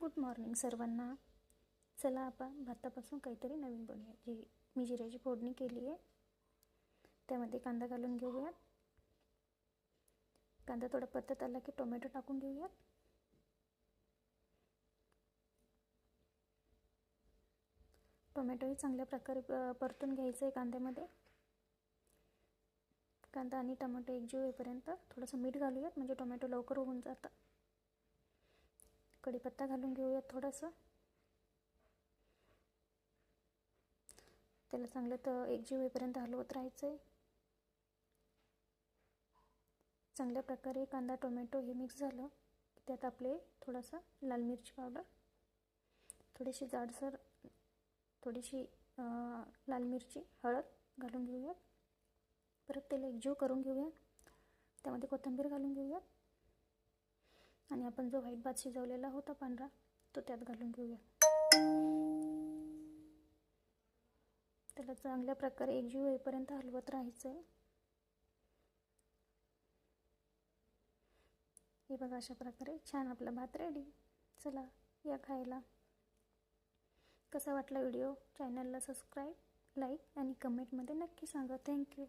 Good morning सर्वांना. चला आपण भातापासून काहीतरी नवीन बनवूया. मी जिऱ्याची फोडणी केली आहे. त्यामध्ये कांदा घालून घेऊयात. कांदा थोडा परतत आला की टोमॅटो टाकून घेऊयात. टोमॅटोही चांगल्या प्रकारे परतून घ्यायचं आहे कांद्यामध्ये. कांदा आणि टोमॅटो एकजीव होईपर्यंत थोडंसं मीठ घालूयात, म्हणजे टोमॅटो लवकर होऊन जातं. कढीपत्ता घालून घेऊयात थोडंसं. त्याला चांगलं तर एकजीव होईपर्यंत हलवत राहायचं आहे. चांगल्या प्रकारे कांदा टोमॅटो हे मिक्स झालं की त्यात आपले थोडंसं लाल मिरची पावडर, थोडीशी जाडसर लाल मिरची, हळद घालून घेऊयात. परत त्याला एकजीव करून घेऊयात. त्यामध्ये कोथिंबीर घालून घेऊयात आणि आपण जो व्हाईट भात शिजवलेला होता पांढरा तो त्यात घालून घेऊयात. त्याला चांगल्या प्रकारे एकजीव होईपर्यंत हलवत राहायचं आहे. हे बघा, अशा प्रकारे छान आपला भात रेडी. चला या खायला. कसा वाटला व्हिडिओ? चॅनलला सबस्क्राईब, लाईक आणि कमेंटमध्ये नक्की सांगा. थँक्यू.